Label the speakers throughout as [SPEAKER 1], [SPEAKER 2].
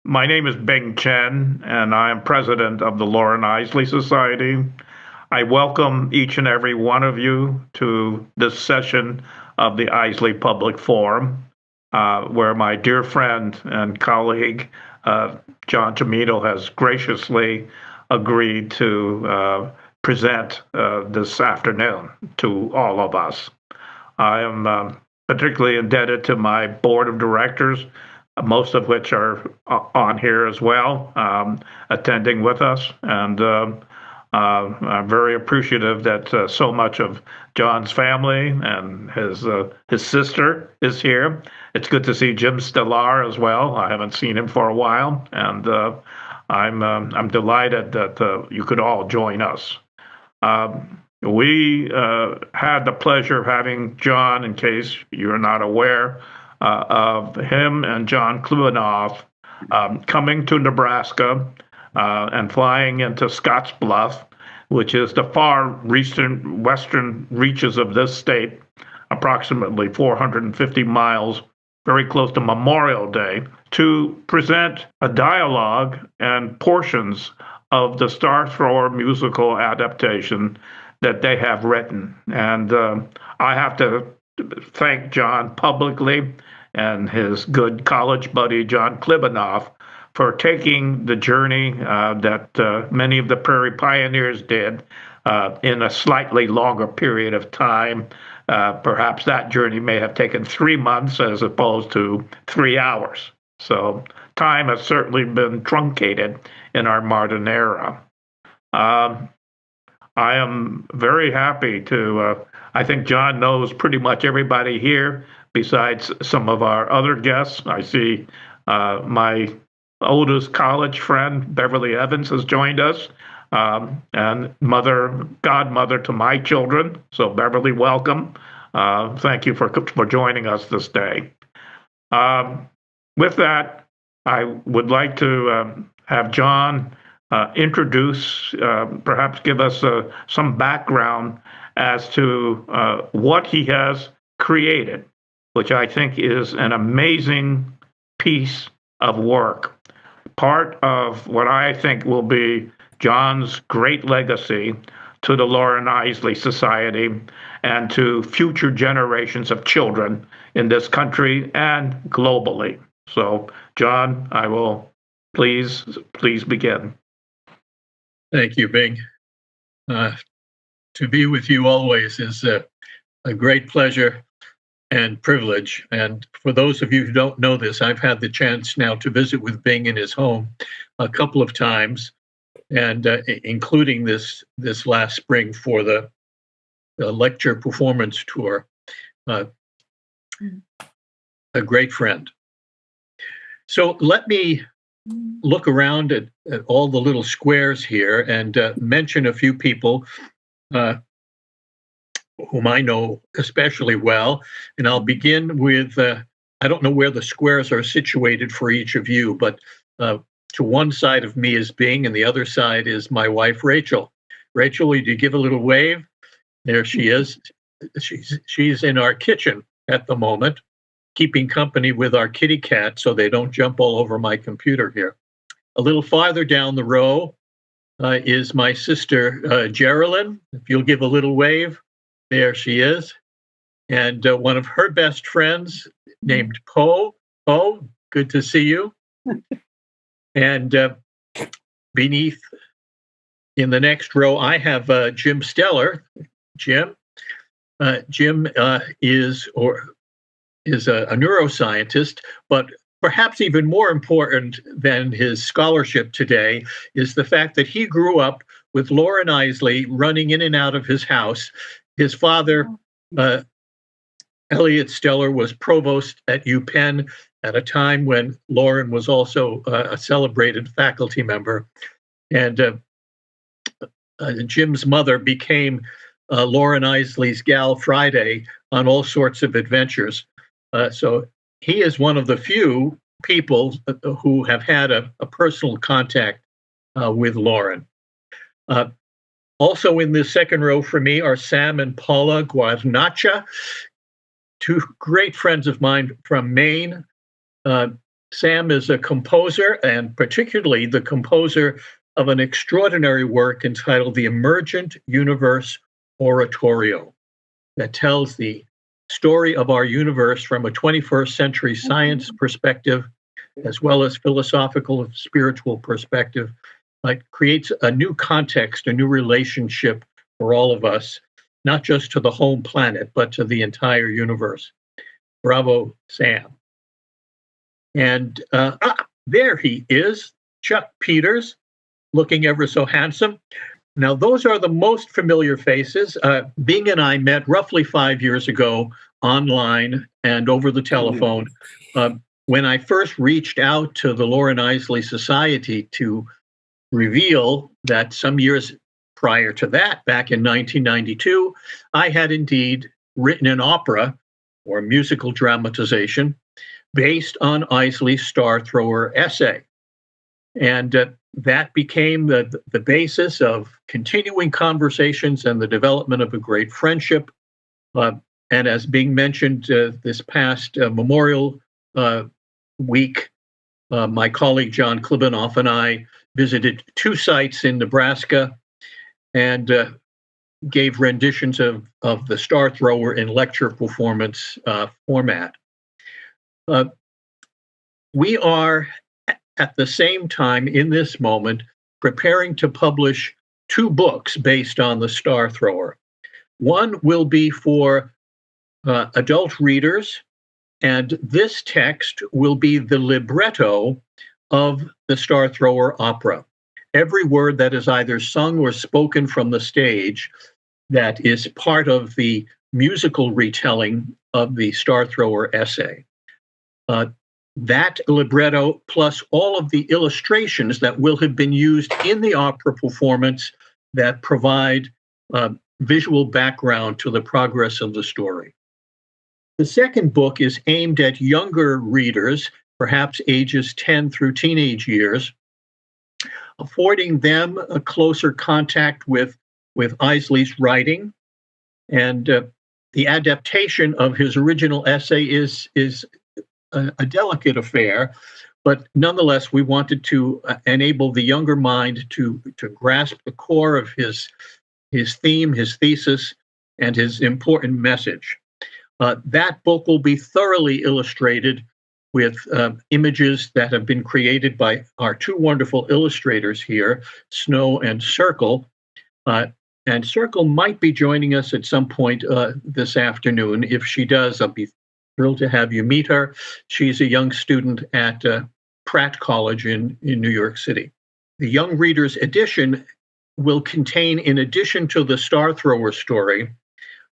[SPEAKER 1] My name is Bing Chen, and I am president of the Loren Eiseley Society. I welcome each and every one of you to this session of the Eiseley Public Forum, where my dear friend and colleague, John Cimino, has graciously agreed to present this afternoon to all of us. I am particularly indebted to my board of directors, most of which are on here as well, attending with us. And I'm very appreciative that so much of John's family and his sister is here. It's good to see Jim Stellar as well. I haven't seen him for a while, and I'm delighted that you could all join us. We had the pleasure of having John, in case you're not aware, of him and John Cimino coming to Nebraska and flying into Scottsbluff, which is the far western reaches of this state, approximately 450 miles, very close to Memorial Day, to present a dialogue and portions of the Star Thrower musical adaptation that they have written. And I have to thank John publicly and his good college buddy, John Klibanoff, for taking the journey that many of the Prairie Pioneers did in a slightly longer period of time. Perhaps that journey may have taken 3 months as opposed to 3 hours. So time has certainly been truncated in our modern era. I am very happy to, I think John knows pretty much everybody here besides some of our other guests. I see my oldest college friend, Beverly Evans, has joined us, and godmother to my children. So Beverly, welcome. Thank you for joining us this day. With that, I would like to have John introduce, perhaps give us some background as to what he has created, which I think is an amazing piece of work. Part of what I think will be John's great legacy to the Loren Eiseley Society and to future generations of children in this country and globally. So, John, I will please begin.
[SPEAKER 2] Thank you, Bing. To be with you always is a great pleasure and privilege. And for those of you who don't know this, I've had the chance now to visit with Bing in his home a couple of times, and including this last spring for the lecture performance tour. A great friend. So let me look around at all the little squares here and mention a few people whom I know especially well. And I'll begin with, I don't know where the squares are situated for each of you, but to one side of me is Bing and the other side is my wife, Rachel. Rachel, would you give a little wave? There she is. She's in our kitchen at the moment, keeping company with our kitty cat so they don't jump all over my computer here. A little farther down the row is my sister, Geraldine. If you'll give a little wave, there she is. And one of her best friends named Poe. Poe, good to see you. And beneath, in the next row, I have Jim Stellar. Jim. Jim is a neuroscientist, but perhaps even more important than his scholarship today is the fact that he grew up with Loren Eiseley running in and out of his house. His father, Elliot Stellar, was provost at UPenn at a time when Loren was also a celebrated faculty member. And Jim's mother became Loren Eiseley's gal Friday on all sorts of adventures. So he is one of the few people who have had a personal contact with Loren. Also in the second row for me are Sam and Paula Guarnacha, two great friends of mine from Maine. Sam is a composer, and particularly the composer of an extraordinary work entitled The Emergent Universe Oratorio, that tells the story of our universe from a 21st century science perspective, as well as philosophical and spiritual perspective. It creates a new context, a new relationship for all of us, not just to the home planet, but to the entire universe. Bravo, Sam. And there he is, Chuck Peters, looking ever so handsome. Now, those are the most familiar faces. Bing and I met roughly 5 years ago online and over the telephone. When I first reached out to the Loren Eiseley Society to reveal that some years prior to that, back in 1992, I had indeed written an opera or musical dramatization based on Eiseley's Star Thrower essay. And that became the basis of continuing conversations and the development of a great friendship. And as being mentioned this past Memorial week, my colleague John Klibanoff and I visited 2 sites in Nebraska and gave renditions of the Star Thrower in lecture performance format. We are at the same time in this moment preparing to publish 2 books based on the Star Thrower. One will be for adult readers, and this text will be the libretto of the Star Thrower opera. Every word that is either sung or spoken from the stage that is part of the musical retelling of the Star Thrower essay. That libretto, plus all of the illustrations that will have been used in the opera performance that provide visual background to the progress of the story. The second book is aimed at younger readers, perhaps ages 10 through teenage years, affording them a closer contact with Eiseley's writing. And the adaptation of his original essay is a delicate affair, but nonetheless, we wanted to enable the younger mind to grasp the core of his theme, his thesis, and his important message. That book will be thoroughly illustrated with images that have been created by our 2 wonderful illustrators here, Snow and Circle. And Circle might be joining us at some point this afternoon. If she does, I'll be thrilled to have you meet her. She's a young student at Pratt College in New York City. The Young Readers edition will contain, in addition to the Star Thrower story,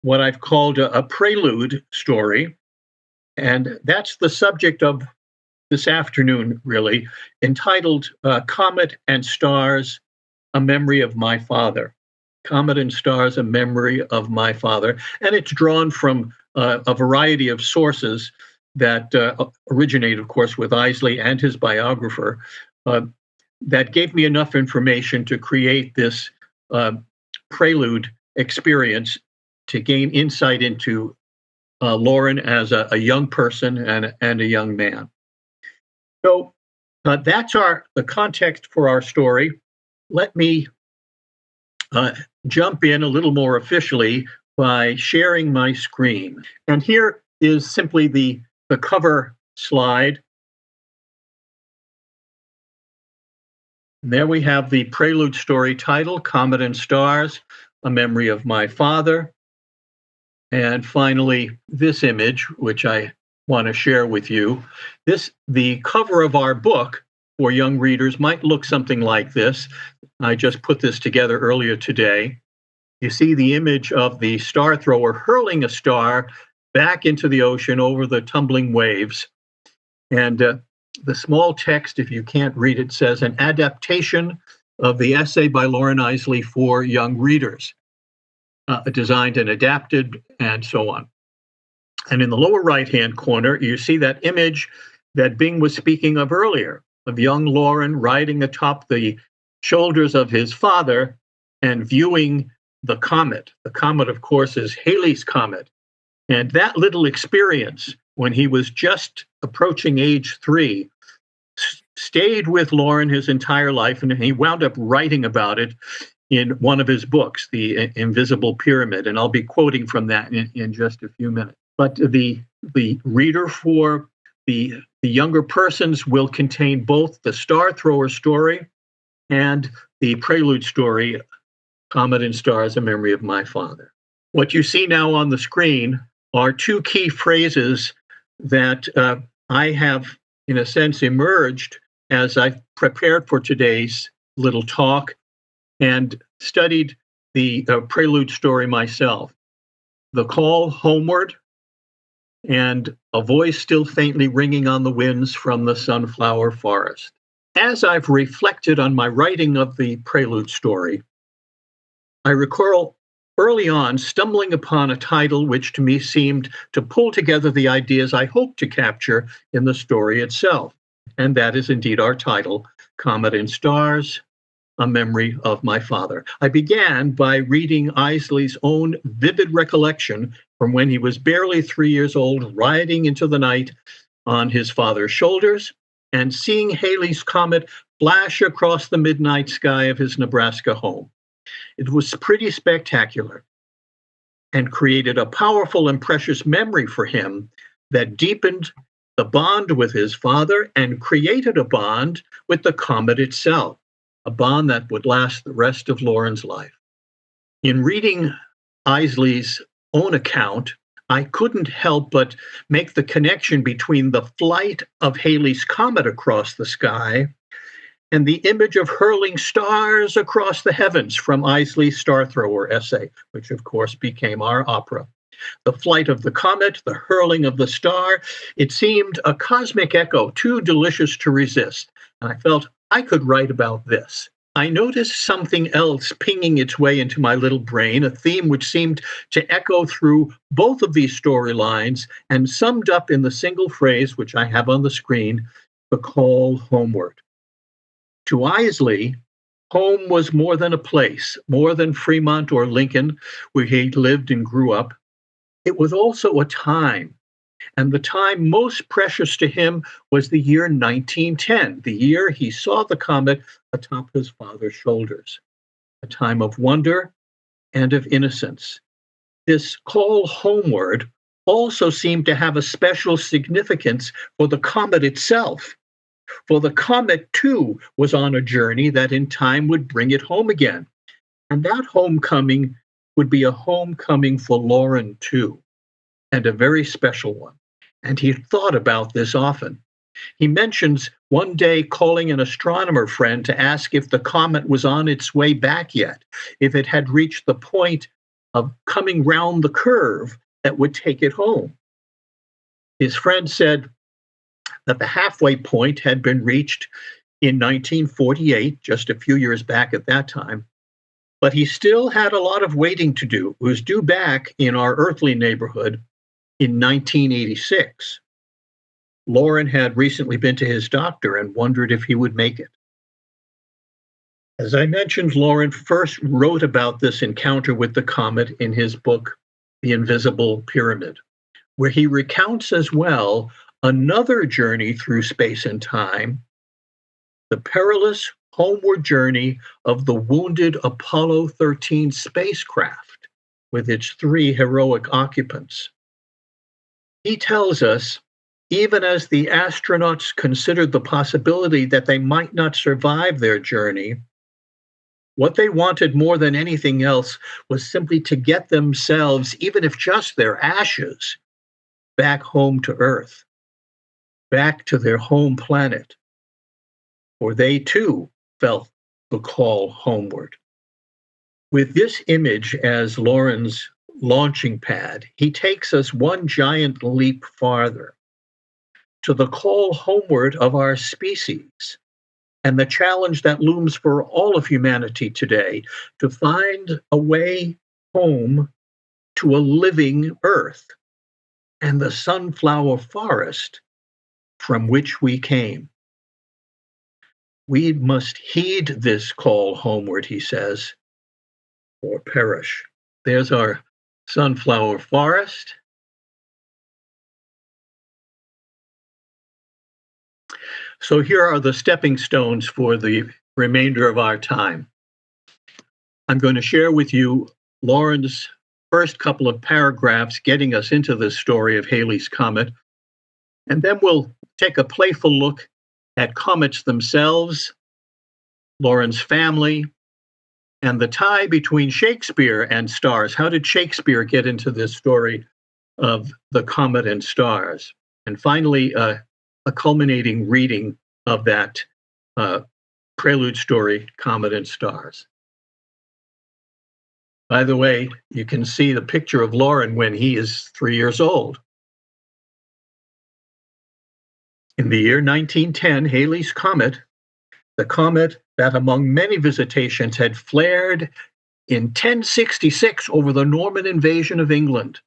[SPEAKER 2] what I've called a prelude story. And that's the subject of this afternoon, really, entitled Comet and Stars, A Memory of My Father. Comet and Stars, A Memory of My Father. And it's drawn from a variety of sources that originate, of course, with Eiseley and his biographer, that gave me enough information to create this prelude experience to gain insight into Loren as a young person and a young man. So that's the context for our story. Let me jump in a little more officially by sharing my screen. And here is simply the cover slide. And there we have the prelude story title, Comet and Stars, A Memory of My Father. And finally, this image, which I want to share with you. The cover of our book for young readers might look something like this. I just put this together earlier today. You see the image of the Star Thrower hurling a star back into the ocean over the tumbling waves. And the small text, if you can't read it, says an adaptation of the essay by Loren Eiseley for young readers, designed and adapted, and so on. And in the lower right-hand corner, you see that image that Bing was speaking of earlier, of young Loren riding atop the shoulders of his father and viewing the comet. The comet, of course, is Halley's Comet. And that little experience when he was just approaching age 3 stayed with Loren his entire life, and he wound up writing about it in one of his books, The Invisible Pyramid, and I'll be quoting from that in just a few minutes. But the reader for the younger persons will contain both the Star Thrower story and the prelude story, Comet and Stars, A Memory of My Father. What you see now on the screen are two key phrases that I have, in a sense, emerged as I prepared for today's little talk and studied the prelude story myself. The call homeward, and a voice still faintly ringing on the winds from the sunflower forest. As I've reflected on my writing of the prelude story, I recall early on stumbling upon a title which to me seemed to pull together the ideas I hoped to capture in the story itself. And that is indeed our title, Comet and Stars, A Memory of My Father. I began by reading Eiseley's own vivid recollection from when he was barely 3 years old, riding into the night on his father's shoulders and seeing Halley's Comet flash across the midnight sky of his Nebraska home. It was pretty spectacular and created a powerful and precious memory for him that deepened the bond with his father and created a bond with the comet itself, a bond that would last the rest of Loren's life. In reading Eiseley's own account, I couldn't help but make the connection between the flight of Halley's Comet across the sky and the image of hurling stars across the heavens from Eiseley's Star Thrower essay, which of course became our opera. The flight of the comet, the hurling of the star, it seemed a cosmic echo too delicious to resist, and I felt I could write about this. I noticed something else pinging its way into my little brain, a theme which seemed to echo through both of these storylines and summed up in the single phrase which I have on the screen, the call homeward. To Eiseley, home was more than a place, more than Fremont or Lincoln, where he lived and grew up. It was also a time, and the time most precious to him was the year 1910, the year he saw the comet atop his father's shoulders, a time of wonder and of innocence. This call homeward also seemed to have a special significance for the comet itself, for the comet too was on a journey that in time would bring it home again, and that homecoming would be a homecoming for Loren too, and a very special one. And he thought about this often. He mentions one day calling an astronomer friend to ask if the comet was on its way back yet, if it had reached the point of coming round the curve that would take it home. His friend said that the halfway point had been reached in 1948, just a few years back at that time, but he still had a lot of waiting to do. It was due back in our earthly neighborhood in 1986. Loren had recently been to his doctor and wondered if he would make it. As I mentioned, Loren first wrote about this encounter with the comet in his book, The Invisible Pyramid, where he recounts as well another journey through space and time, the perilous homeward journey of the wounded Apollo 13 spacecraft with its 3 heroic occupants. He tells us, even as the astronauts considered the possibility that they might not survive their journey, what they wanted more than anything else was simply to get themselves, even if just their ashes, back home to Earth, back to their home planet, for they too felt the call homeward. With this image as Loren's launching pad, he takes us one giant leap farther to the call homeward of our species and the challenge that looms for all of humanity today to find a way home to a living Earth and the sunflower forest from which we came. We must heed this call homeward, he says, or perish. There's our sunflower forest. So here are the stepping stones for the remainder of our time. I'm going to share with you Loren's first couple of paragraphs getting us into this story of Halley's Comet, and then we'll take a playful look at comets themselves, Loren's family, and the tie between Shakespeare and stars. How did Shakespeare get into this story of the comet and stars? And finally, a culminating reading of that prelude story, Comet and Stars. By the way, you can see the picture of Loren when he is 3 years old. In the year 1910, Halley's Comet, the comet that among many visitations had flared in 1066 over the Norman invasion of England,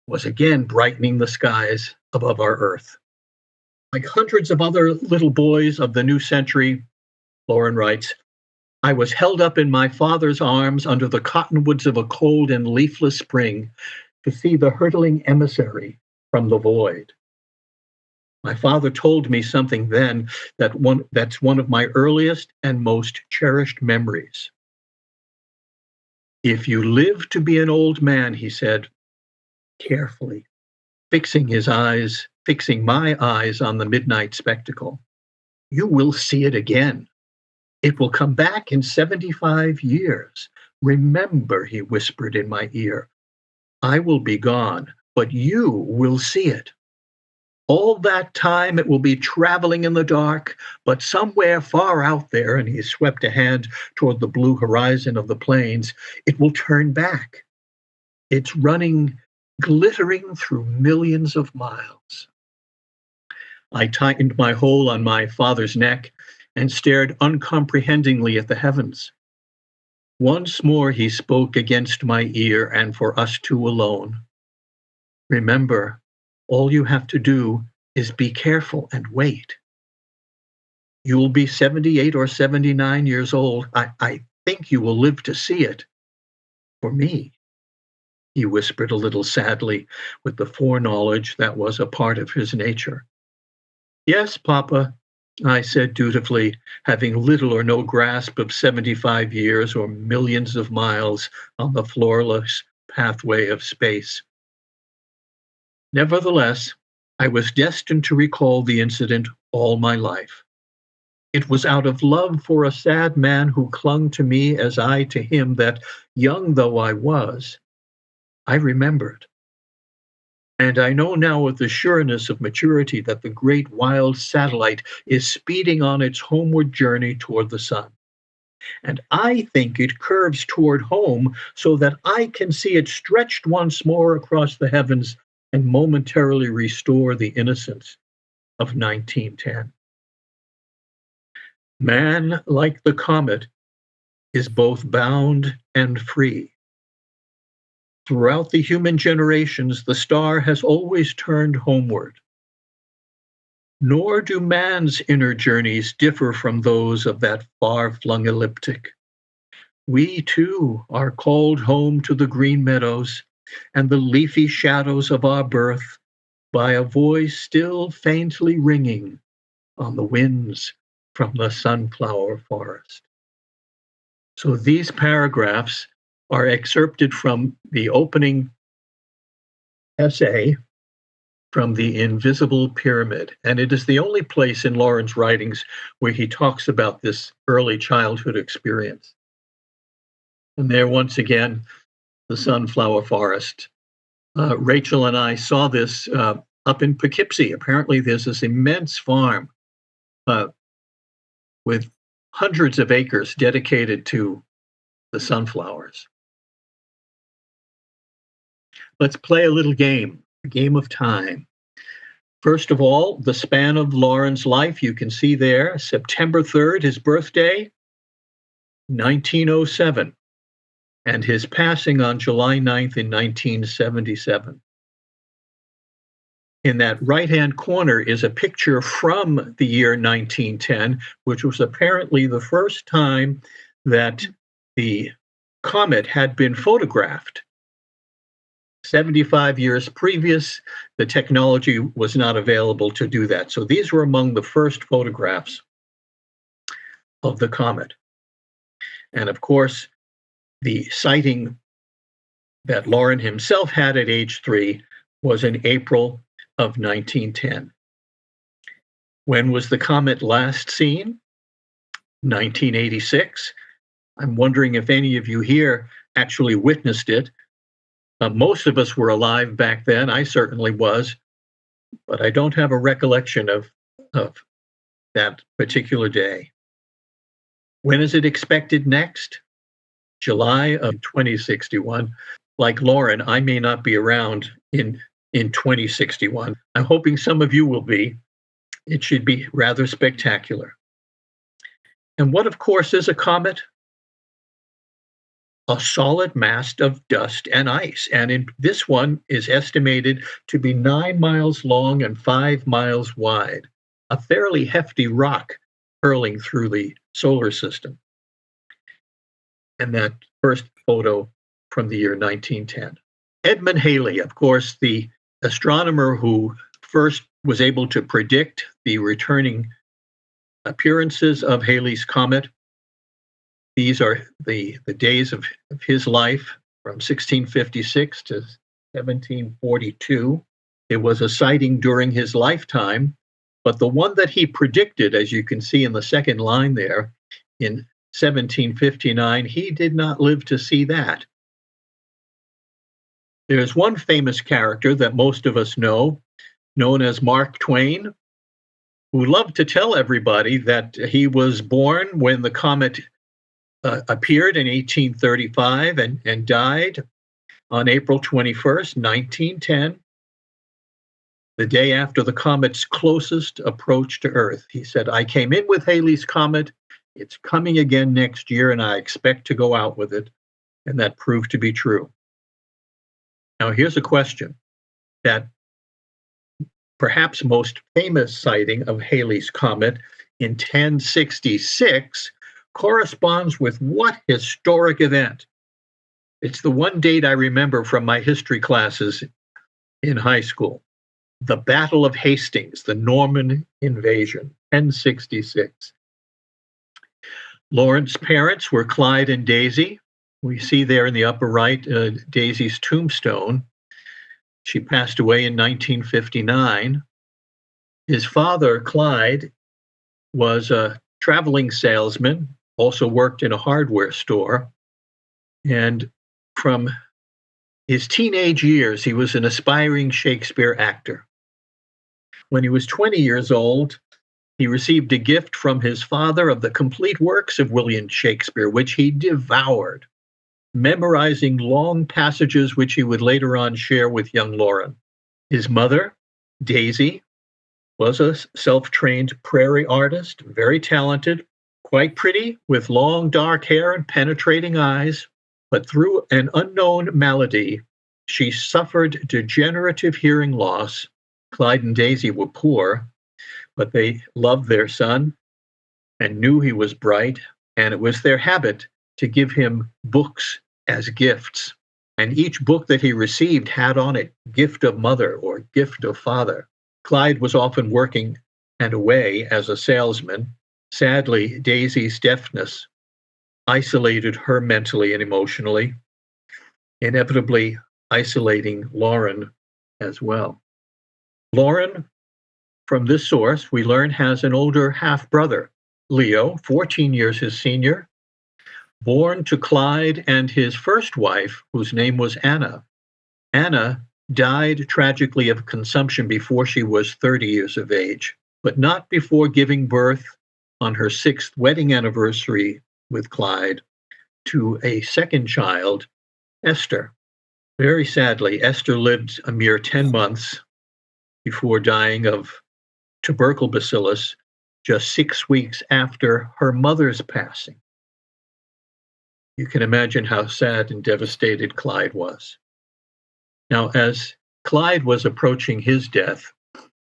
[SPEAKER 2] was again brightening the skies above our Earth. Like hundreds of other little boys of the new century, Loren writes, I was held up in my father's arms under the cottonwoods of a cold and leafless spring to see the hurtling emissary from the void. My father told me something then that's one of my earliest and most cherished memories. If you live to be an old man, he said, carefully, fixing my eyes on the midnight spectacle, you will see it again. It will come back in 75 years. Remember, he whispered in my ear, I will be gone, but you will see it. All that time it will be traveling in the dark, but somewhere far out there, and he swept a hand toward the blue horizon of the plains, it will turn back. It's running, glittering through millions of miles. I tightened my hold on my father's neck and stared uncomprehendingly at the heavens. Once more he spoke against my ear and for us two alone. Remember, all you have to do is be careful and wait. You will be 78 or 79 years old. I think you will live to see it. For me, he whispered a little sadly with the foreknowledge that was a part of his nature. Yes, Papa, I said dutifully, having little or no grasp of 75 years or millions of miles on the floorless pathway of space. Nevertheless, I was destined to recall the incident all my life. It was out of love for a sad man who clung to me as I to him that, young though I was, I remembered. And I know now with the sureness of maturity that the great wild satellite is speeding on its homeward journey toward the sun. And I think it curves toward home so that I can see it stretched once more across the heavens and momentarily restore the innocence of 1910. Man, like the comet, is both bound and free. Throughout the human generations, the star has always turned homeward. Nor do man's inner journeys differ from those of that far-flung ecliptic. We, too, are called home to the green meadows and the leafy shadows of our birth by a voice still faintly ringing on the winds from the sunflower forest. So these paragraphs are excerpted from the opening essay from The Invisible Pyramid, and it is the only place in Loren's writings where he talks about this early childhood experience. And there, once again, the sunflower forest. Rachel and I saw this up in Poughkeepsie. Apparently, there's this immense farm with hundreds of acres dedicated to the sunflowers. Let's play a little game, a game of time. First of all, the span of Loren's life, you can see there, September 3rd, his birthday, 1907, and his passing on July 9th in 1977. In that right-hand corner is a picture from the year 1910, which was apparently the first time that the comet had been photographed. 75 years previous, the technology was not available to do that. So these were among the first photographs of the comet. And of course, the sighting that Loren himself had at age 3 was in April of 1910. When was the comet last seen? 1986. I'm wondering if any of you here actually witnessed it. Most of us were alive back then. I certainly was, but I don't have a recollection of that particular day. When is it expected next? July of 2061. Like Loren, I may not be around in 2061. I'm hoping some of you will be. It should be rather spectacular. And what, of course, is a comet? A solid mass of dust and ice. And this one is estimated to be 9 miles long and 5 miles wide, a fairly hefty rock hurling through the solar system. And that first photo from the year 1910. Edmund Halley, of course, the astronomer who first was able to predict the returning appearances of Halley's comet. These are the days of his life from 1656 to 1742. It was a sighting during his lifetime, but the one that he predicted, as you can see in the second line there, in 1759, he did not live to see that. There's one famous character that most of us know, known as Mark Twain, who loved to tell everybody that he was born when the comet appeared in 1835 and died on April 21st, 1910, the day after the comet's closest approach to Earth. He said, "I came in with Halley's comet. It's coming again next year, and I expect to go out with it." And that proved to be true. Now, here's a question. That perhaps most famous sighting of Halley's comet in 1066 corresponds with what historic event? It's the one date I remember from my history classes in high school. The Battle of Hastings, the Norman invasion, 1066. Loren's parents were Clyde and Daisy. We see there in the upper right Daisy's tombstone. She passed away in 1959. His father, Clyde, was a traveling salesman, also worked in a hardware store. And from his teenage years, he was an aspiring Shakespeare actor. When he was 20 years old, he received a gift from his father of the complete works of William Shakespeare, which he devoured, memorizing long passages which he would later on share with young Loren. His mother, Daisy, was a self-trained prairie artist, very talented, quite pretty, with long dark hair and penetrating eyes. But through an unknown malady, she suffered degenerative hearing loss. Clyde and Daisy were poor, but they loved their son and knew he was bright, and it was their habit to give him books as gifts. And each book that he received had on it gift of mother or gift of father. Clyde was often working and away as a salesman. Sadly, Daisy's deafness isolated her mentally and emotionally, inevitably isolating Loren as well. Loren, from this source, we learn, has an older half-brother, Leo, 14 years his senior, born to Clyde and his first wife, whose name was Anna. Anna died tragically of consumption before she was 30 years of age, but not before giving birth on her 6th wedding anniversary with Clyde to a second child, Esther. Very sadly, Esther lived a mere 10 months before dying of tubercle bacillus just 6 weeks after her mother's passing. You can imagine how sad and devastated Clyde was. Now, as Clyde was approaching his death,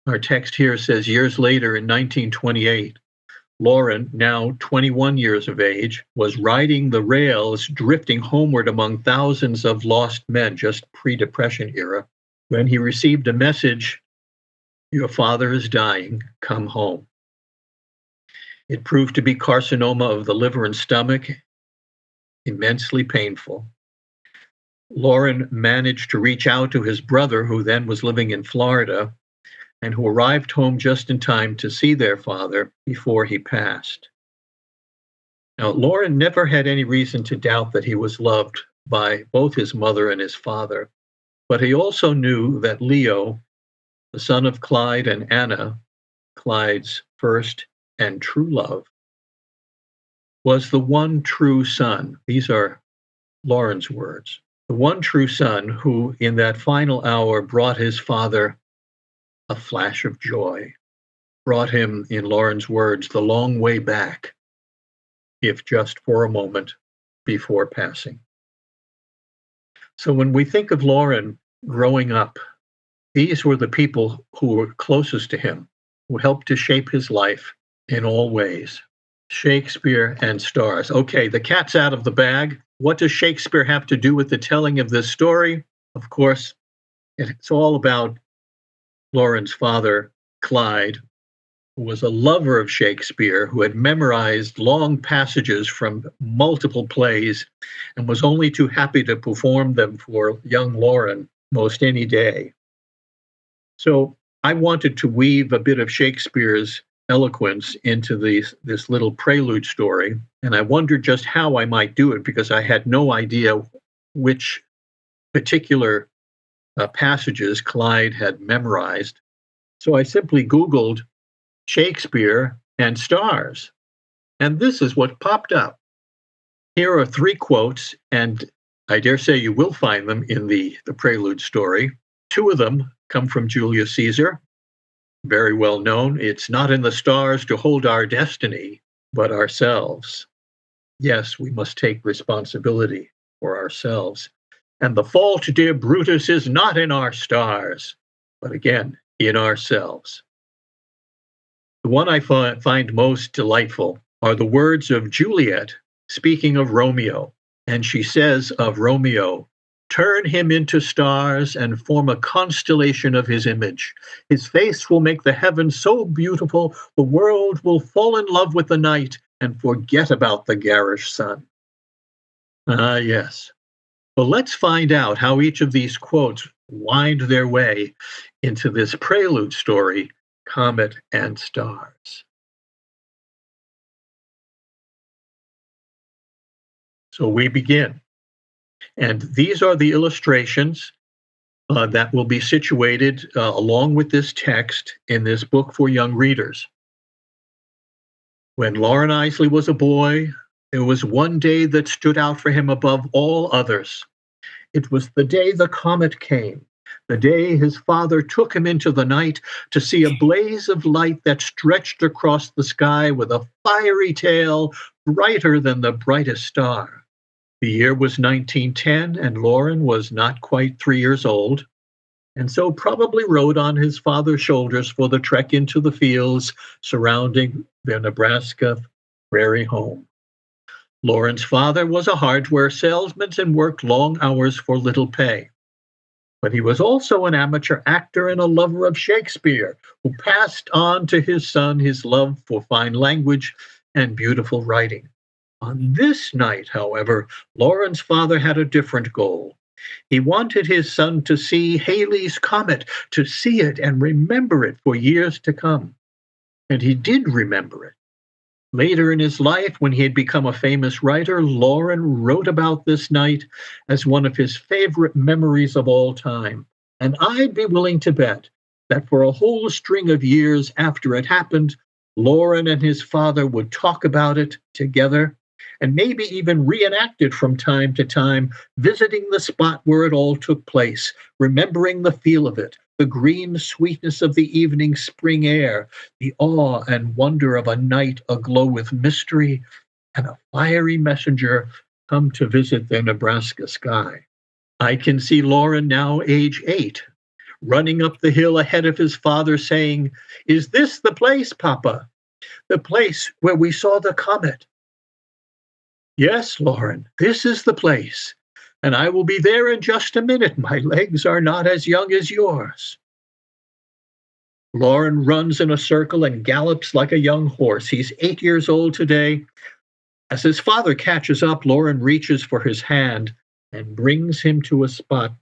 [SPEAKER 2] our text here says years later in 1928, Loren, now 21 years of age, was riding the rails, drifting homeward among thousands of lost men, just pre-Depression era, when he received a message, "Your father is dying, come home." It proved to be carcinoma of the liver and stomach, immensely painful. Loren managed to reach out to his brother, who then was living in Florida, and who arrived home just in time to see their father before he passed. Now, Loren never had any reason to doubt that he was loved by both his mother and his father, but he also knew that Leo, the son of Clyde and Anna, Clyde's first and true love, was the one true son. These are Loren's words. The one true son who, in that final hour, brought his father a flash of joy, brought him, in Loren's words, the long way back, if just for a moment before passing. So when we think of Loren growing up, these were the people who were closest to him, who helped to shape his life in all ways. Shakespeare and stars. Okay, the cat's out of the bag. What does Shakespeare have to do with the telling of this story? Of course, it's all about Loren's father, Clyde, who was a lover of Shakespeare, who had memorized long passages from multiple plays and was only too happy to perform them for young Loren most any day. So I wanted to weave a bit of Shakespeare's eloquence into this little prelude story, and I wondered just how I might do it because I had no idea which particular passages Clyde had memorized. So I simply Googled Shakespeare and stars, and this is what popped up. Here are 3 quotes, and I dare say you will find them in the prelude story. 2 of them come from Julius Caesar, very well known. "It's not in the stars to hold our destiny, but ourselves." Yes, we must take responsibility for ourselves. "And the fault, dear Brutus, is not in our stars, but again, in ourselves." The one I find most delightful are the words of Juliet speaking of Romeo. And she says of Romeo, "Turn him into stars and form a constellation of his image. His face will make the heavens so beautiful, the world will fall in love with the night and forget about the garish sun." Ah, yes. Well, let's find out how each of these quotes wind their way into this prelude story, Comet and Stars. So we begin. And these are the illustrations that will be situated along with this text in this book for young readers. When Loren Eiseley was a boy, there was one day that stood out for him above all others. It was the day the comet came, the day his father took him into the night to see a blaze of light that stretched across the sky with a fiery tail brighter than the brightest star. The year was 1910, and Loren was not quite 3 years old, and so probably rode on his father's shoulders for the trek into the fields surrounding their Nebraska prairie home. Loren's father was a hardware salesman and worked long hours for little pay. But he was also an amateur actor and a lover of Shakespeare, who passed on to his son his love for fine language and beautiful writing. On this night, however, Loren's father had a different goal. He wanted his son to see Halley's Comet, to see it and remember it for years to come. And he did remember it. Later in his life, when he had become a famous writer, Loren wrote about this night as one of his favorite memories of all time. And I'd be willing to bet that for a whole string of years after it happened, Loren and his father would talk about it together and maybe even reenact it from time to time, visiting the spot where it all took place, remembering the feel of it, the green sweetness of the evening spring air, the awe and wonder of a night aglow with mystery, and a fiery messenger come to visit their Nebraska sky. I can see Loren, now age 8, running up the hill ahead of his father saying, "Is this the place, Papa?" The place where we saw the comet. Yes, Loren, this is the place, and I will be there in just a minute. My legs are not as young as yours. Loren runs in a circle and gallops like a young horse. He's 8 years old today. As his father catches up, Loren reaches for his hand and brings him to a spot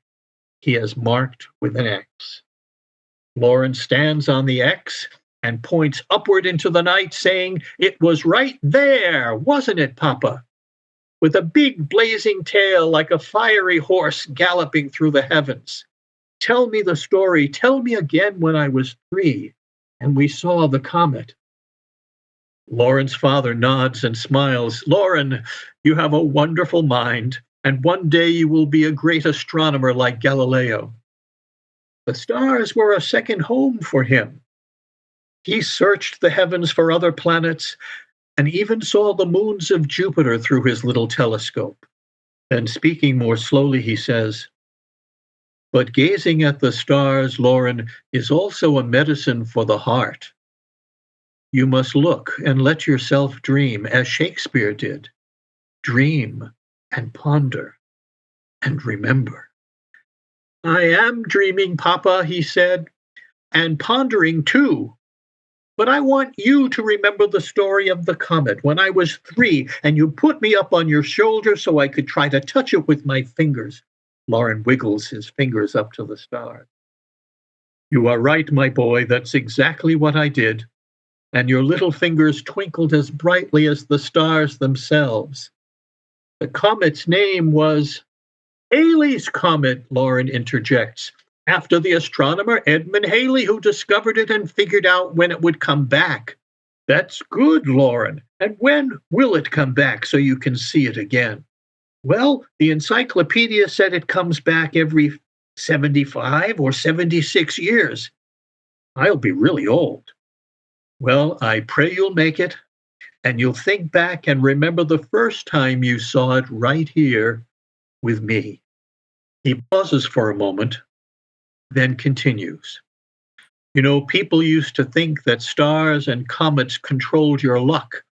[SPEAKER 2] he has marked with an X. Loren stands on the X and points upward into the night, saying, "It was right there, wasn't it, Papa?" With a big blazing tail like a fiery horse galloping through the heavens. Tell me the story. Tell me again when I was 3 and we saw the comet. Loren's father nods and smiles. Loren, you have a wonderful mind, and one day you will be a great astronomer like Galileo. The stars were a second home for him. He searched the heavens for other planets and even saw the moons of Jupiter through his little telescope. Then, speaking more slowly, he says, "But gazing at the stars, Loren, is also a medicine for the heart. You must look and let yourself dream as Shakespeare did. Dream and ponder and remember." "I am dreaming, Papa," he said, "and pondering too. But I want you to remember the story of the comet when I was 3 and you put me up on your shoulder so I could try to touch it with my fingers." Loren wiggles his fingers up to the stars. "You are right, my boy. That's exactly what I did. And your little fingers twinkled as brightly as the stars themselves. The comet's name was—" "Halley's Comet," Loren interjects, "after the astronomer Edmund Halley, who discovered it and figured out when it would come back." "That's good, Loren. And when will it come back so you can see it again?" "Well, the encyclopedia said it comes back every 75 or 76 years. I'll be really old." "Well, I pray you'll make it, and you'll think back and remember the first time you saw it right here with me." He pauses for a moment, then continues. "You know, people used to think that stars and comets controlled your luck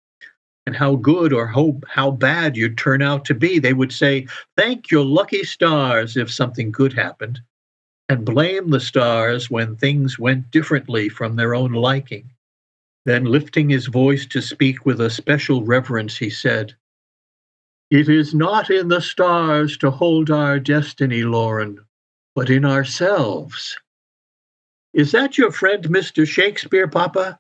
[SPEAKER 2] and how good or how bad you'd turn out to be. They would say, 'Thank your lucky stars' if something good happened, and blame the stars when things went differently from their own liking." Then, lifting his voice to speak with a special reverence, he said, "It is not in the stars to hold our destiny, Loren, but in ourselves." "Is that your friend Mr. Shakespeare, Papa?"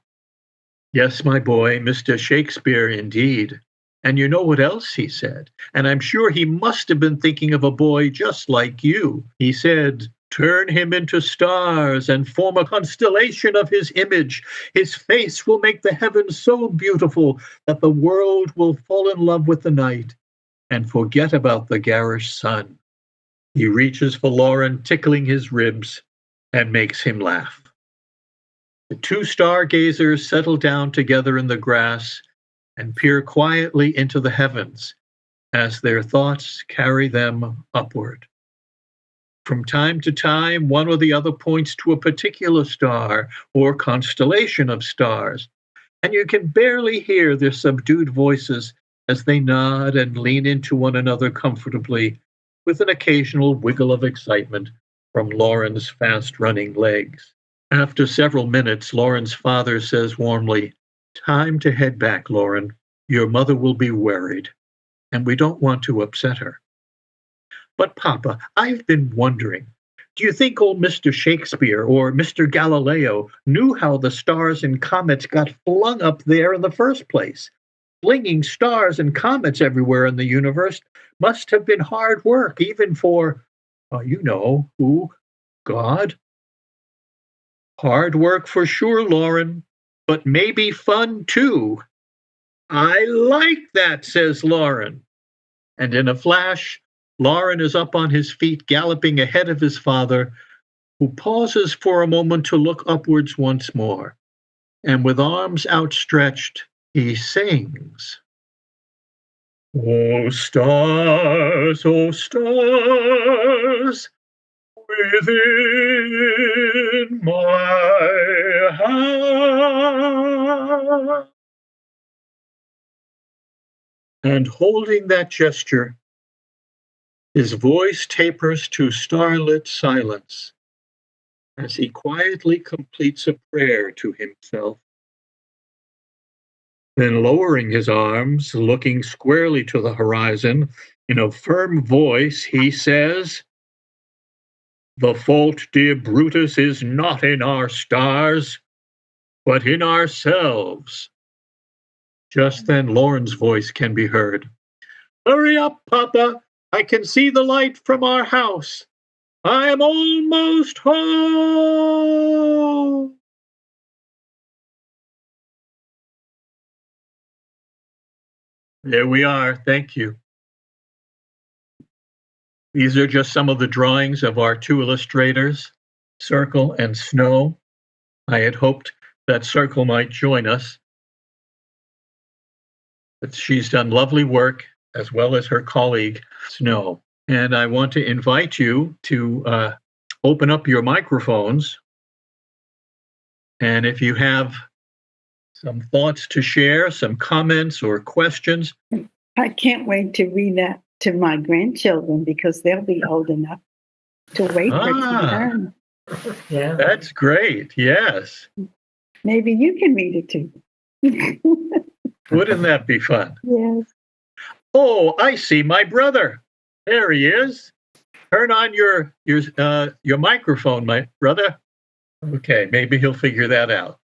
[SPEAKER 2] "Yes, my boy, Mr. Shakespeare indeed. And you know what else he said? And I'm sure he must have been thinking of a boy just like you. He said, 'Turn him into stars and form a constellation of his image. His face will make the heavens so beautiful that the world will fall in love with the night and forget about the garish sun.'" He reaches for Loren, tickling his ribs, and makes him laugh. The two stargazers settle down together in the grass and peer quietly into the heavens as their thoughts carry them upward. From time to time, one or the other points to a particular star or constellation of stars, and you can barely hear their subdued voices as they nod and lean into one another comfortably, with an occasional wiggle of excitement from Loren's fast-running legs. After several minutes, Loren's father says warmly, "Time to head back, Loren. Your mother will be worried, and we don't want to upset her." "But, Papa, I've been wondering, do you think old Mr. Shakespeare or Mr. Galileo knew how the stars and comets got flung up there in the first place? Flinging stars and comets everywhere in the universe must have been hard work, even for, you know, who? God?" "Hard work for sure, Loren, but maybe fun too." "I like that," says Loren. And in a flash, Loren is up on his feet, galloping ahead of his father, who pauses for a moment to look upwards once more. And with arms outstretched, he sings, "O stars, within my heart." And holding that gesture, his voice tapers to starlit silence as he quietly completes a prayer to himself. Then lowering his arms, looking squarely to the horizon, in a firm voice he says, "The fault, dear Brutus, is not in our stars, but in ourselves." Just then Loren's voice can be heard. "Hurry up, Papa! I can see the light from our house. I am almost home." There we are. Thank you. These are just some of the drawings of our two illustrators, Circle and Snow. I had hoped that Circle might join us, but she's done lovely work, as well as her colleague, Snow. And I want to invite you to open up your microphones. And if you have some thoughts to share, some comments or questions.
[SPEAKER 3] I can't wait to read that to my grandchildren because they'll be old enough to wait for its turn.
[SPEAKER 2] Yeah, that's great. Yes.
[SPEAKER 3] Maybe you can read it too.
[SPEAKER 2] Wouldn't that be fun?
[SPEAKER 3] Yes.
[SPEAKER 2] Oh, I see my brother. There he is. Turn on your microphone, my brother. Okay, maybe he'll figure that out.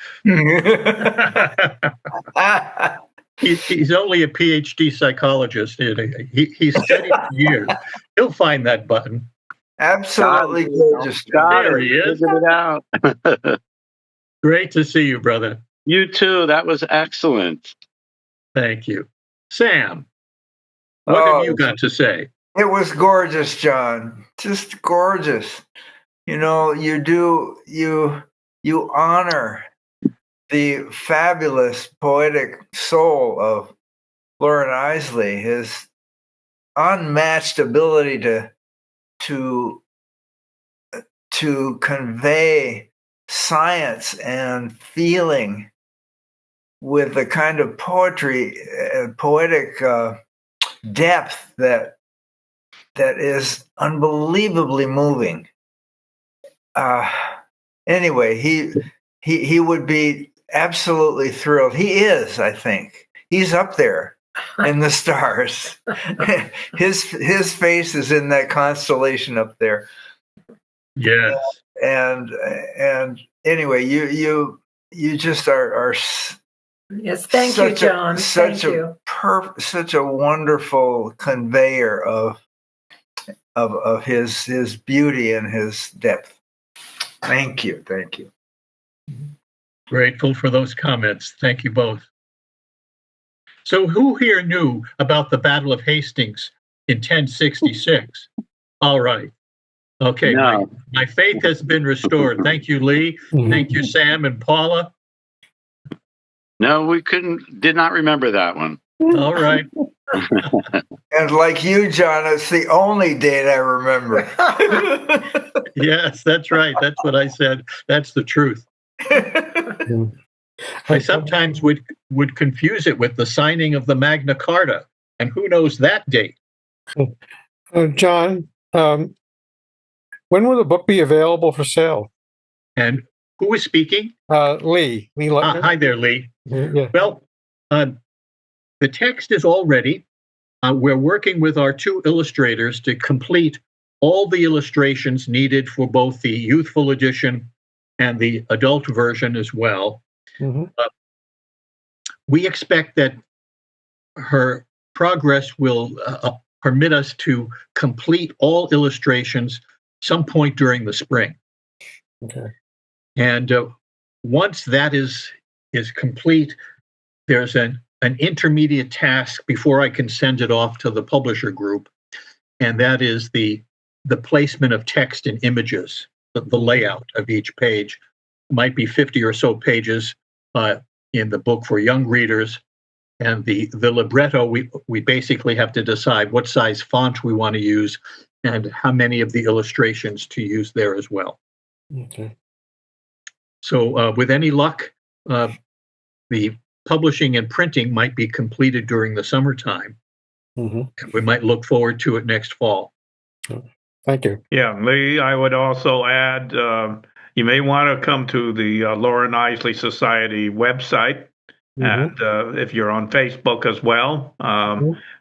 [SPEAKER 2] He's only a PhD psychologist. He's studied for years. He'll find that button.
[SPEAKER 4] Absolutely gorgeous.
[SPEAKER 2] There he is.
[SPEAKER 5] Figured it out.
[SPEAKER 2] Great to see you, brother.
[SPEAKER 5] You too. That was excellent.
[SPEAKER 2] Thank you. Sam, what have you got to say?
[SPEAKER 4] It was gorgeous, John. Just gorgeous. You know, you honor the fabulous poetic soul of Loren Eiseley, his unmatched ability to convey science and feeling with the kind of poetry, poetic depth that is unbelievably moving. Anyway, he would be absolutely thrilled. He is, I think. He's up there in the stars. His face is in that constellation up there.
[SPEAKER 2] Yes.
[SPEAKER 4] And anyway, you just are.
[SPEAKER 6] Yes, thank you, John.
[SPEAKER 4] Such a wonderful conveyor of his beauty and his depth. Thank you.
[SPEAKER 2] Grateful for those comments. Thank you both. So who here knew about the Battle of Hastings in 1066? All right. Okay,
[SPEAKER 5] No.
[SPEAKER 2] my faith has been restored. Thank you, Lee. Thank you, Sam and Paula.
[SPEAKER 5] No, we did not remember that one.
[SPEAKER 2] All right.
[SPEAKER 4] And like you, John, it's the only date I remember.
[SPEAKER 2] Yes, that's right. That's what I said. That's the truth. I sometimes would confuse it with the signing of the Magna Carta, and who knows that date?
[SPEAKER 7] John, when will the book be available for sale?
[SPEAKER 2] And who is speaking?
[SPEAKER 7] Lee.
[SPEAKER 2] Hi there, Lee.
[SPEAKER 7] Yeah.
[SPEAKER 2] Well, the text is all ready. We're working with our two illustrators to complete all the illustrations needed for both the youthful edition and the adult version as well.
[SPEAKER 7] Mm-hmm.
[SPEAKER 2] We expect that her progress will permit us to complete all illustrations some point during the spring.
[SPEAKER 7] Okay.
[SPEAKER 2] And once that is complete, there's an intermediate task before I can send it off to the publisher group, and that is the placement of text and images, the layout of each page. Might be 50 or so pages in the book for young readers, and the libretto, we basically have to decide what size font we want to use and how many of the illustrations to use there as well.
[SPEAKER 7] Okay.
[SPEAKER 2] So with any luck, the publishing and printing might be completed during the summertime.
[SPEAKER 7] Hmm.
[SPEAKER 2] And we might look forward to it next fall.
[SPEAKER 7] Thank you.
[SPEAKER 1] Yeah, Lee, I would also add, you may want to come to the Loren Eiseley Society website. And if you're on Facebook as well,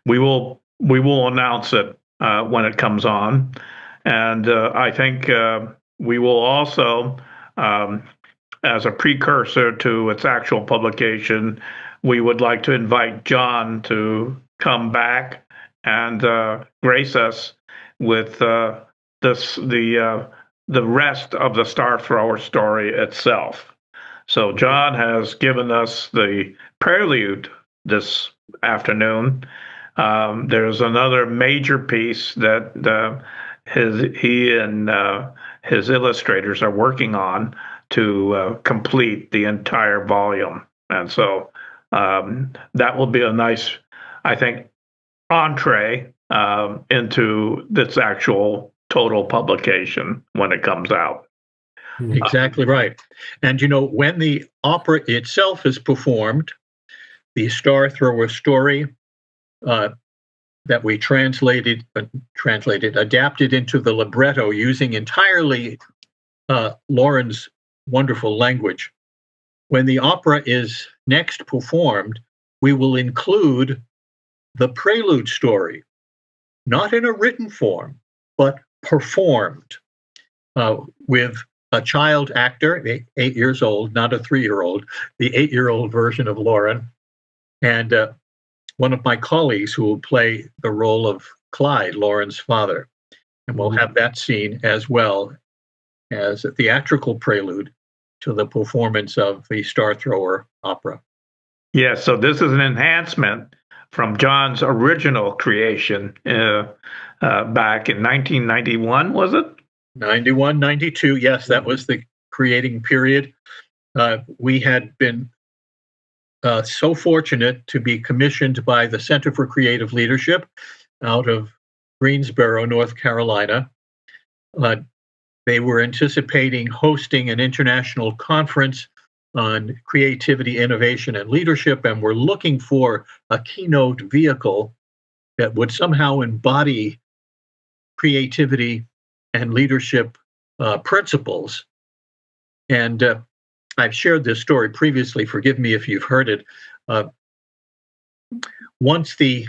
[SPEAKER 1] we will announce it when it comes on. And I think we will also, as a precursor to its actual publication, we would like to invite John to come back and grace us with the rest of the Star Thrower story itself. So John has given us the prelude this afternoon. There's another major piece that he and his illustrators are working on to complete the entire volume, and so that will be a nice, I think, entree into this actual total publication when it comes out.
[SPEAKER 2] Exactly right. And when the opera itself is performed, the Star Thrower story that we adapted into the libretto using entirely Loren's wonderful language. When the opera is next performed, we will include the prelude story, not in a written form, but performed with a child actor, 8 years old, not a 3-year-old, the 8-year-old version of Loren, and one of my colleagues who will play the role of Clyde, Loren's father. And we'll have that scene as well as a theatrical prelude to the performance of the Star Thrower opera.
[SPEAKER 1] Yeah, so this is an enhancement from John's original creation back in 1991, was it?
[SPEAKER 2] 91, 92, yes, that was the creating period. We had been so fortunate to be commissioned by the Center for Creative Leadership out of Greensboro, North Carolina. They were anticipating hosting an international conference on creativity, innovation, and leadership, and were looking for a keynote vehicle that would somehow embody creativity and leadership principles. And I've shared this story previously. Forgive me if you've heard it. Once the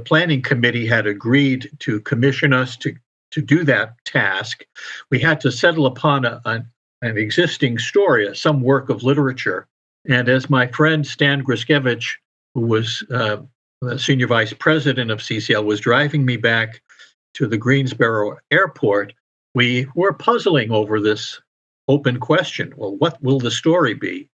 [SPEAKER 2] planning committee had agreed to commission us to do that task, we had to settle upon an existing story, some work of literature. And as my friend Stan Griskevich, who was the senior vice president of CCL, was driving me back to the Greensboro airport, we were puzzling over this open question. Well, what will the story be?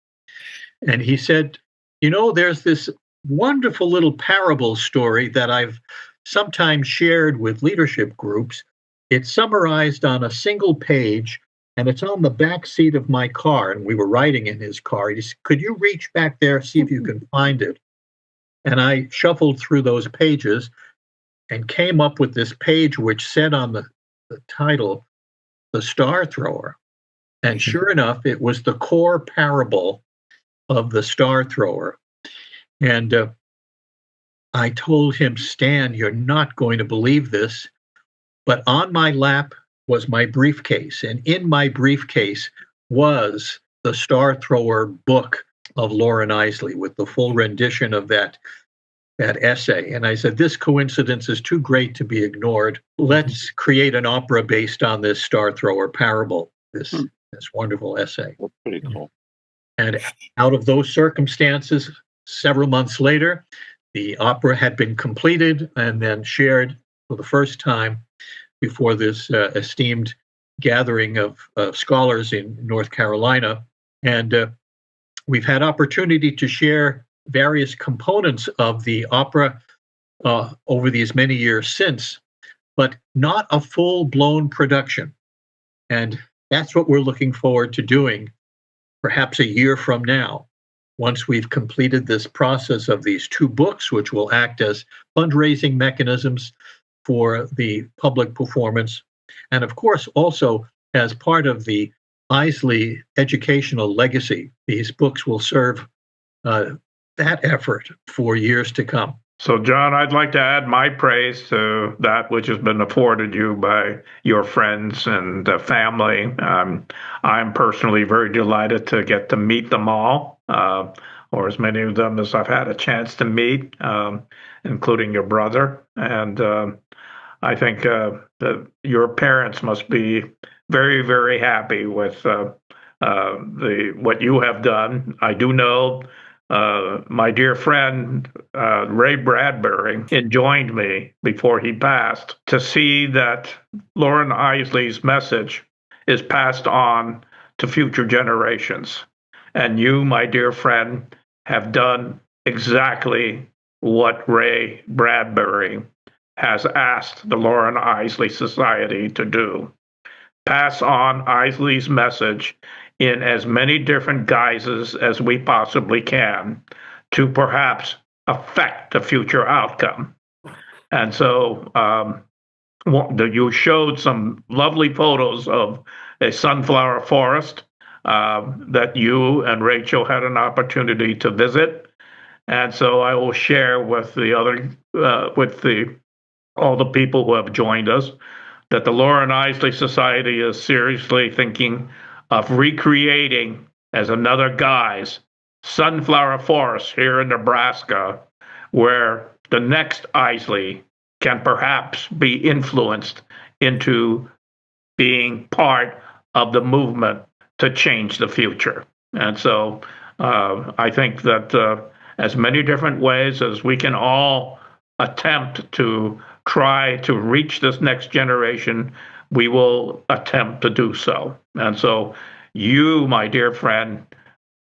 [SPEAKER 2] And he said, there's this wonderful little parable story that I've sometimes shared with leadership groups. It's summarized on a single page, and it's on the back seat of my car. And we were riding in his car. He said, could you reach back there, see if you can find it? And I shuffled through those pages and came up with this page which said on the title, The Star Thrower. And sure enough, it was the core parable of the Star Thrower. And I told him, Stan, you're not going to believe this, but on my lap was my briefcase. And in my briefcase was the Star Thrower book of Loren Eiseley with the full rendition of that essay. And I said, this coincidence is too great to be ignored. Let's create an opera based on this Star Thrower parable, this wonderful essay.
[SPEAKER 5] That's pretty cool.
[SPEAKER 2] And out of those circumstances, several months later, the opera had been completed and then shared for the first time before this esteemed gathering of scholars in North Carolina. And we've had opportunity to share various components of the opera over these many years since, but not a full-blown production. And that's what we're looking forward to doing perhaps a year from now, once we've completed this process of these 2 books, which will act as fundraising mechanisms for the public performance. And of course, also as part of the Eiseley educational legacy, these books will serve that effort for years to come.
[SPEAKER 1] So, John, I'd like to add my praise to that which has been afforded you by your friends and family. I'm personally very delighted to get to meet them all, or as many of them as I've had a chance to meet, including your brother. And I think that your parents must be very, very happy with the what you have done. I do know my dear friend Ray Bradbury enjoined me before he passed to see that Loren Eiseley's message is passed on to future generations. And you, my dear friend, have done exactly what Ray Bradbury has asked the Loren Eiseley Society to do. Pass on Eiseley's message in as many different guises as we possibly can to perhaps affect the future outcome. And so you showed some lovely photos of a sunflower forest that you and Rachel had an opportunity to visit. And so I will share with the other, all the people who have joined us, that the Loren Eiseley Society is seriously thinking of recreating, as another guise, sunflower forests here in Nebraska, where the next Eiseley can perhaps be influenced into being part of the movement to change the future. And so I think that as many different ways as we can all attempt to try to reach this next generation, we will attempt to do so. And so you, my dear friend,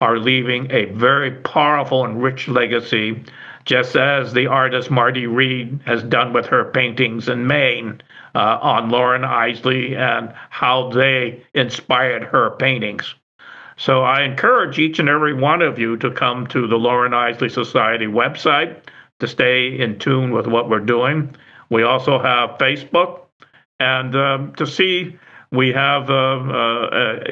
[SPEAKER 1] are leaving a very powerful and rich legacy, just as the artist Marty Reed has done with her paintings in Maine on Loren Eiseley and how they inspired her paintings. So I encourage each and every one of you to come to the Loren Eiseley Society website to stay in tune with what we're doing. We also have Facebook, and to see, we have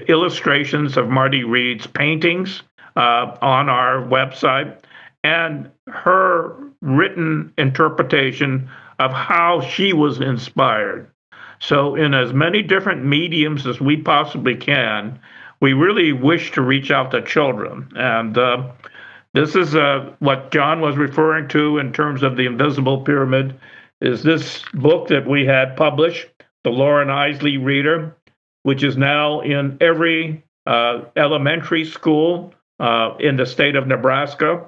[SPEAKER 1] illustrations of Marty Reed's paintings on our website, and her written interpretation of how she was inspired. So in as many different mediums as we possibly can, we really wish to reach out to children. And this is what John was referring to in terms of the Invisible Pyramid, is this book that we had published, the Loren Eiseley Reader, which is now in every elementary school in the state of Nebraska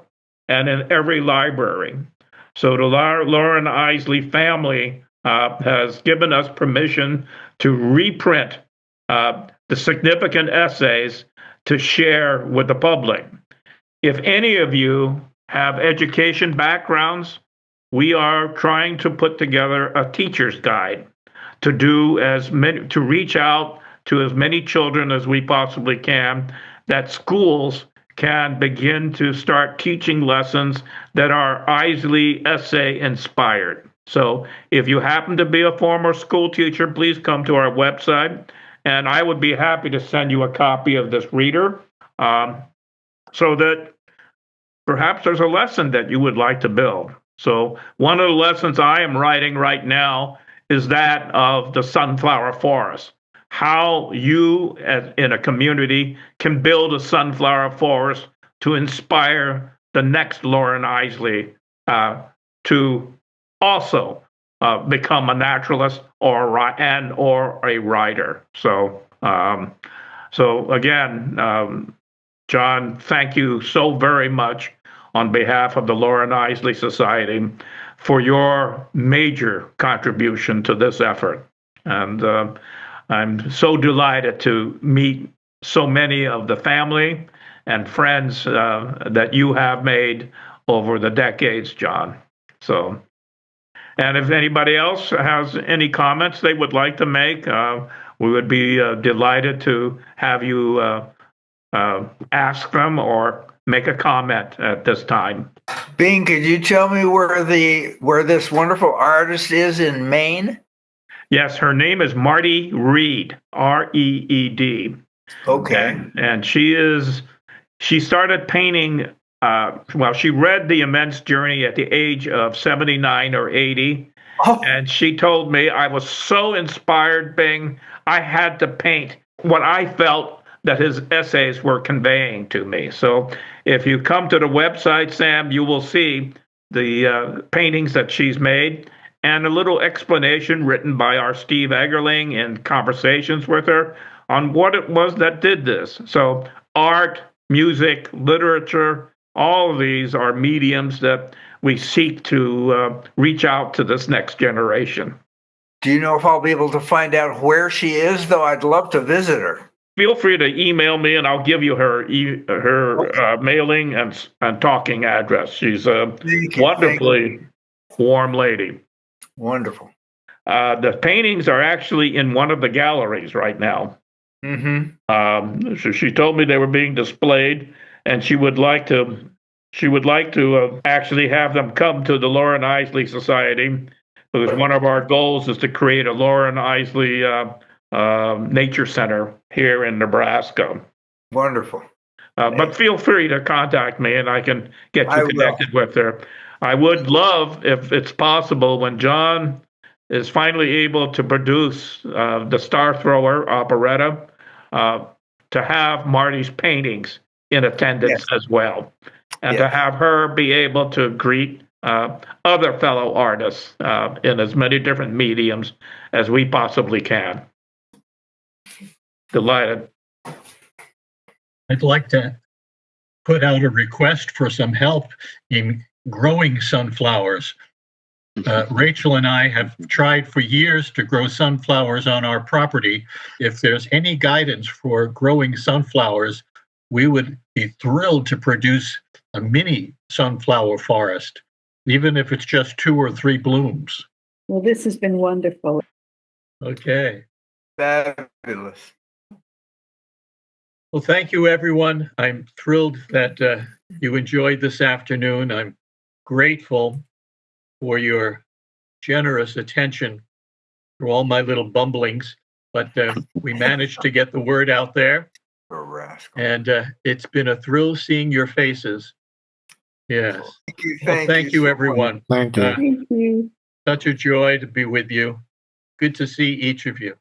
[SPEAKER 1] and in every library. So the Loren Eiseley family has given us permission to reprint the significant essays to share with the public. If any of you have education backgrounds, we are trying to put together a teacher's guide to to reach out to as many children as we possibly can, that schools can begin to start teaching lessons that are Eiseley essay inspired. So if you happen to be a former school teacher, please come to our website, and I would be happy to send you a copy of this reader so that perhaps there's a lesson that you would like to build. So one of the lessons I am writing right now is that of the sunflower forest. How you, in a community, can build a sunflower forest to inspire the next Loren Eiseley to also become a naturalist or a writer. So again, John, thank you so very much on behalf of the Loren Eiseley Society for your major contribution to this effort. And I'm so delighted to meet so many of the family and friends that you have made over the decades, John. So, and if anybody else has any comments they would like to make, we would be delighted to have you ask them or make a comment at this time.
[SPEAKER 4] Bean, could you tell me where this wonderful artist is in Maine?
[SPEAKER 1] Yes, her name is Marty Reed, Reed.
[SPEAKER 4] Okay.
[SPEAKER 1] And she started painting well, she read The Immense Journey at the age of 79 or 80.
[SPEAKER 4] Oh,
[SPEAKER 1] And she told me I was so inspired, Bing, I had to paint what I felt that his essays were conveying to me. So if you come to the website, Sam, you will see the paintings that she's made and a little explanation written by our Steve Eggerling in conversations with her on what it was that did this. So art, music, literature, all of these are mediums that we seek to reach out to this next generation.
[SPEAKER 4] do you know if I'll be able to find out where she is? Though I'd love to visit her.
[SPEAKER 1] Feel free to email me, and I'll give you her mailing and talking address. She's a
[SPEAKER 4] Thank you.
[SPEAKER 1] wonderfully warm lady.
[SPEAKER 4] Wonderful.
[SPEAKER 1] The paintings are actually in one of the galleries right now.
[SPEAKER 4] Mm-hmm.
[SPEAKER 1] So she told me they were being displayed, and she would like to actually have them come to the Loren Eiseley Society, because one of our goals is to create a Loren Eiseley nature center here in Nebraska.
[SPEAKER 4] Wonderful.
[SPEAKER 1] But feel free to contact me, and I can get
[SPEAKER 4] I
[SPEAKER 1] you
[SPEAKER 4] will.
[SPEAKER 1] connected with her. I would love, if it's possible, when John is finally able to produce the Star Thrower operetta, to have Marty's paintings in attendance as well, and to have her be able to greet other fellow artists in as many different mediums as we possibly can. Delighted.
[SPEAKER 2] I'd like to put out a request for some help in growing sunflowers. Rachel and I have tried for years to grow sunflowers on our property. If there's any guidance for growing sunflowers, we would be thrilled to produce a mini sunflower forest, even if it's just 2 or 3 blooms.
[SPEAKER 3] Well, this has been wonderful.
[SPEAKER 2] Okay.
[SPEAKER 4] Fabulous.
[SPEAKER 2] Well, thank you, everyone. I'm thrilled that you enjoyed this afternoon. I'm grateful for your generous attention through all my little bumblings, but we managed to get the word out there. And it's been a thrill seeing your faces. Yes.
[SPEAKER 4] Thank
[SPEAKER 2] you,
[SPEAKER 4] so
[SPEAKER 2] everyone.
[SPEAKER 7] Thank you.
[SPEAKER 3] Thank you.
[SPEAKER 2] Such a joy to be with you. Good to see each of you.